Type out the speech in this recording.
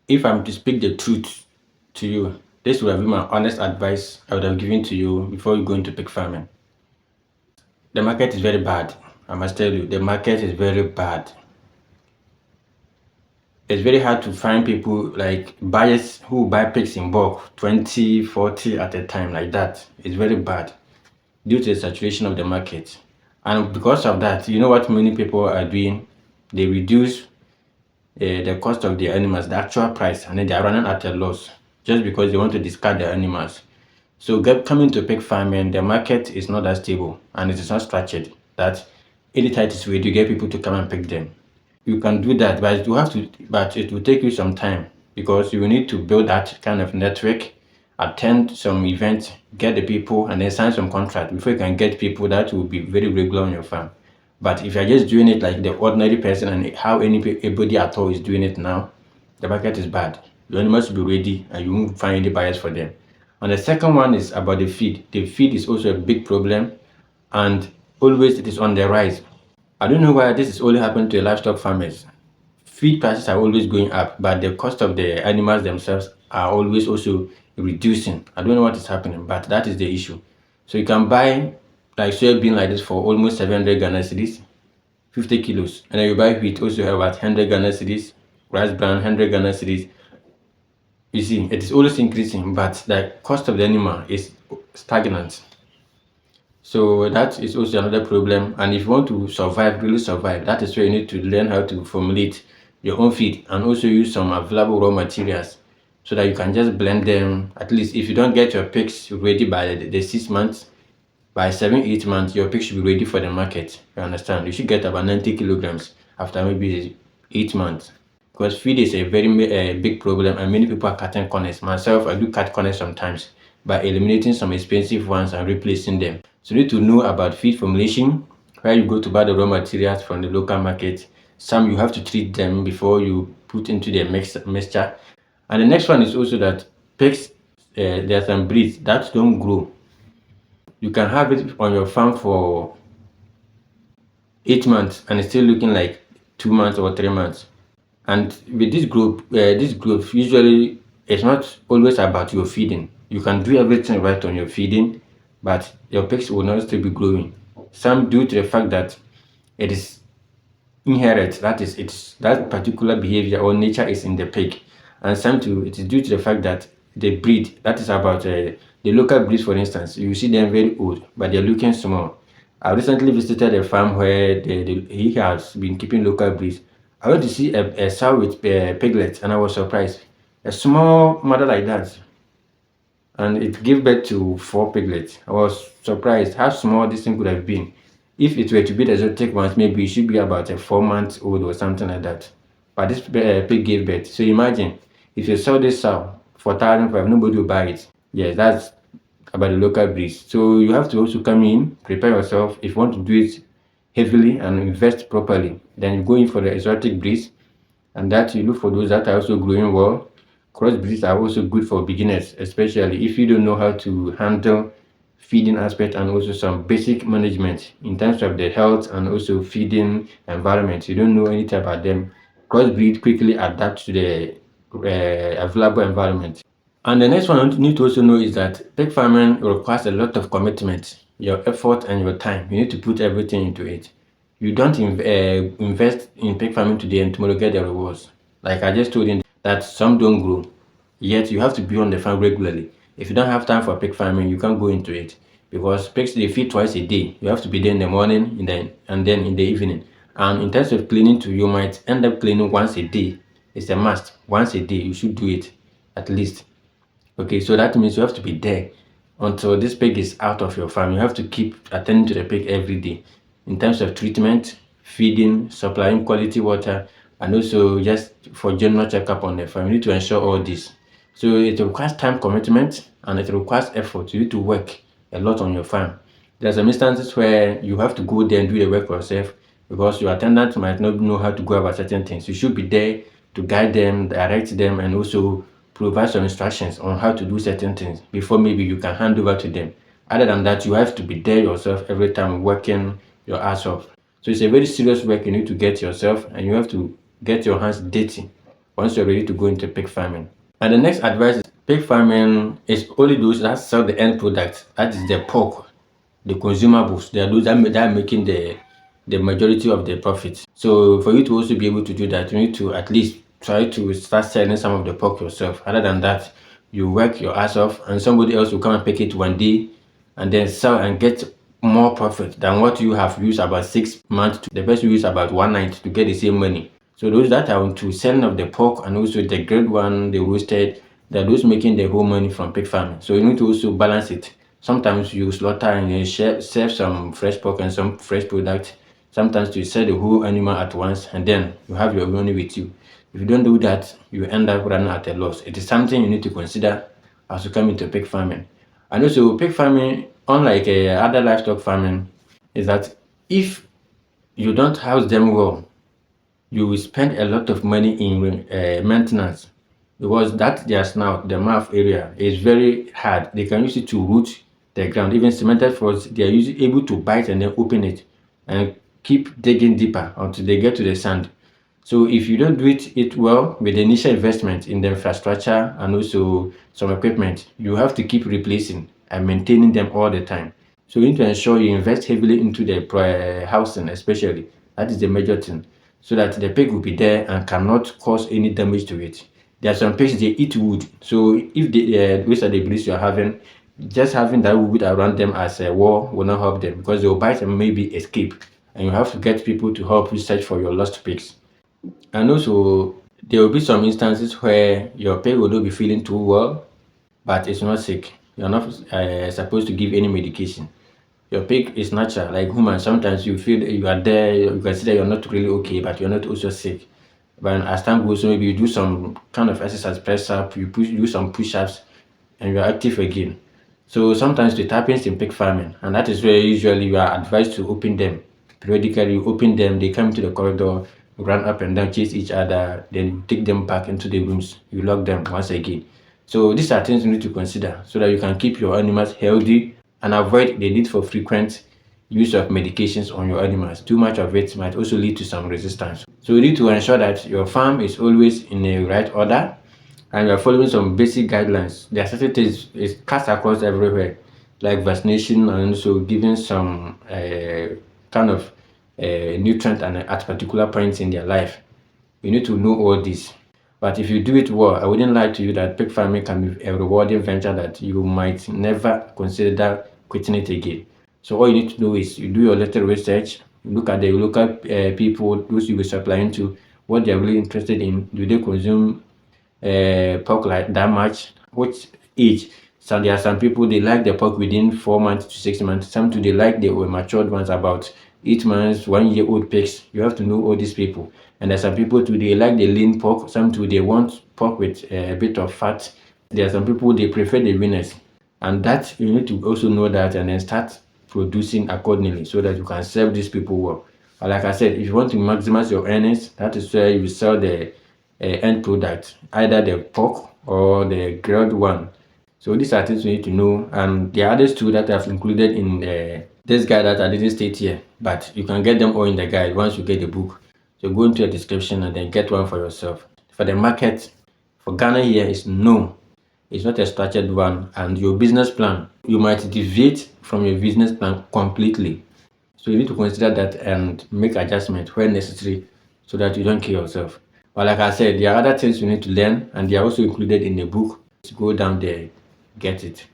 If I'm to speak the truth to you, this would have been my honest advice I would have given to you before you go into pig farming. The market is very bad. I must tell you, the market is very bad. It's very hard to find people like buyers who buy pigs in bulk, 20, 40 at a time like that. It's very bad due to the saturation of the market. And because of that, you know what many people are doing? They reduce the cost of the animals, the actual price, and then they are running at a loss just because they want to discard the animals. So coming to pig farming, the market is not that stable and it is not structured that anytime it is ready, you get people to come and pick them. You can do that, but it will take you some time because you will need to build that kind of network, attend some events, get the people, and then sign some contract before you can get people that will be very regular on your farm. But if you're just doing it like the ordinary person and how anybody at all is doing it now, the market is bad. Your animals will be ready and you won't find any buyers for them. And the second one is about the feed. The feed is also a big problem and always it is on the rise. I don't know why this is only happening to livestock farmers. Feed prices are always going up, but the cost of the animals themselves are always also reducing. I don't know what is happening, but that is the issue. So you can buy like soybean like this for almost 700 Ghana cedis, 50 kilos, and then you buy wheat also about 100 Ghana cedis, rice bran 100 Ghana cedis. You see, it is always increasing, but the cost of the animal is stagnant. So that is also another problem. And if you want to survive, really survive, that is where you need to learn how to formulate your own feed and also use some available raw materials so that you can just blend them. At least if you don't get your pigs ready by the 6 months, by 7, 8 months, your pig should be ready for the market. You understand? You should get about 90 kilograms after maybe 8 months. Because feed is a very big problem and many people are cutting corners. Myself, I do cut corners sometimes by eliminating some expensive ones and replacing them. So you need to know about feed formulation, where you go to buy the raw materials from the local market. Some you have to treat them before you put into the mixture. And the next one is also that pigs, there are some breeds that don't grow. You can have it on your farm for 8 months and it's still looking like 2 months or 3 months. And with this group usually it's not always about your feeding. You can do everything right on your feeding, but your pigs will not still be growing. Some due to the fact that it is inherent, that is, it's that particular behavior or nature is in the pig, and some too it is due to the fact that the breed, that is about the local breeds. For instance, you see them very old, but they're looking small. I recently visited a farm where he has been keeping local breeds. I went to see a sow with piglets, and I was surprised. A small mother like that, and it gave birth to 4 piglets. I was surprised how small this thing could have been. If it were to be the exotic ones, maybe it should be about a 4 months old or something like that. But this pig gave birth. So imagine if you sell this sow for 1,500, nobody will buy it. Yes, that's about the local breeds. So you have to also come in, prepare yourself. If you want to do it heavily and invest properly, then you go in for the exotic breeds, and that you look for those that are also growing well. Cross breeds are also good for beginners, especially if you don't know how to handle feeding aspect and also some basic management in terms of the health and also feeding environment. You don't know anything about them. Crossbreed quickly adapt to the available environment. And the next one you need to also know is that pig farming requires a lot of commitment, your effort and your time. You need to put everything into it. You don't invest in pig farming today and tomorrow get the rewards. Like I just told you that some don't grow, yet you have to be on the farm regularly. If you don't have time for pig farming, you can't go into it because pigs, they feed twice a day. You have to be there in the morning and then in the evening. And in terms of cleaning too, you might end up cleaning once a day. It's a must. Once a day, you should do it at least. Okay, so that means you have to be there until this pig is out of your farm. You have to keep attending to the pig every day in terms of treatment, feeding, supplying quality water, and also just for general checkup on the farm. You need to ensure all this. So it requires time commitment and it requires effort. You need to work a lot on your farm. There's some instances where you have to go there and do the work yourself because your attendant might not know how to go about certain things. You should be there to guide them, direct them, and also provide some instructions on how to do certain things before maybe you can hand over to them. Other than that, you have to be there yourself every time working your ass off. So it's a very serious work you need to get yourself and you have to get your hands dirty once you're ready to go into pig farming. And the next advice is pig farming is only those that sell the end product, that is the pork, the consumables. They are those that are making the majority of the profit. So for you to also be able to do that, you need to at least try to start selling some of the pork yourself. Other than that, you work your ass off and somebody else will come and pick it one day and then sell and get more profit than what you have used about 6 months to. The best you use about one night to get the same money. So those that are into selling of the pork and also the grilled one, the roasted, they're those making the whole money from pig farming. So you need to also balance it. Sometimes you slaughter and you serve some fresh pork and some fresh product. Sometimes you sell the whole animal at once and then you have your money with you. If you don't do that, you end up running at a loss. It is something you need to consider as you come into pig farming. And also, pig farming, unlike other livestock farming, is that if you don't house them well, you will spend a lot of money in maintenance, because that their snout, the mouth area, is very hard. They can use it to root the ground. Even cemented floors, they are able to bite and then open it and keep digging deeper until they get to the sand. So if you don't do it well with the initial investment in the infrastructure and also some equipment, you have to keep replacing and maintaining them all the time. So you need to ensure you invest heavily into the housing, especially. That is the major thing, so that the pig will be there and cannot cause any damage to it. There are some pigs, they eat wood. So if those are the breeds you're having, just having that wood around them as a wall will not help them, because they will bite and maybe escape. And you have to get people to help you search for your lost pigs. And also, there will be some instances where your pig will not be feeling too well, but it's not sick. You're not supposed to give any medication. Your pig is natural, like human. Sometimes you feel you are there, you can see that you're not really okay, but you're not also sick. But as time goes on, maybe you do some kind of exercise, press up, do some push-ups, and you're active again. So sometimes it happens in pig farming, and that is where usually you are advised to open them. Periodically, you open them, they come to the corridor, run up and down, chase each other, then you take them back into the rooms, you lock them once again. So these are things you need to consider so that you can keep your animals healthy and avoid the need for frequent use of medications on your animals. Too much of it might also lead to some resistance. So you need to ensure that your farm is always in the right order and you're following some basic guidelines. There are certain things is cast across everywhere, like vaccination and also giving some kind of nutrient and at particular points in their life. You need to know all this. But if you do it well, I wouldn't lie to you that pig farming can be a rewarding venture that you might never consider quitting it again. So all you need to do is you do your little research, look at the local people, those you will supplying to, what they're really interested in. Do they consume pork like that much? Which age? So there are some people they like the pork within 4 months to 6 months. Some do they like the matured ones about 8 months, 1 year old pigs. You have to know all these people. And there are some people too they like the lean pork. Some too they want pork with a bit of fat. There are some people they prefer the winners, and that you need to also know that and then start producing accordingly so that you can serve these people well. But like I said, if you want to maximize your earnings, that is where you sell the end product, either the pork or the grilled one. So these are things you need to know, and the others too that I've included in this guide that I didn't state here, but you can get them all in the guide once you get the book. So go into the description and then get one for yourself. For the market, for Ghana here is no. It's not a structured one, and your business plan, you might deviate from your business plan completely. So you need to consider that and make adjustments where necessary so that you don't kill yourself. But like I said, there are other things you need to learn and they are also included in the book. Go down there, get it.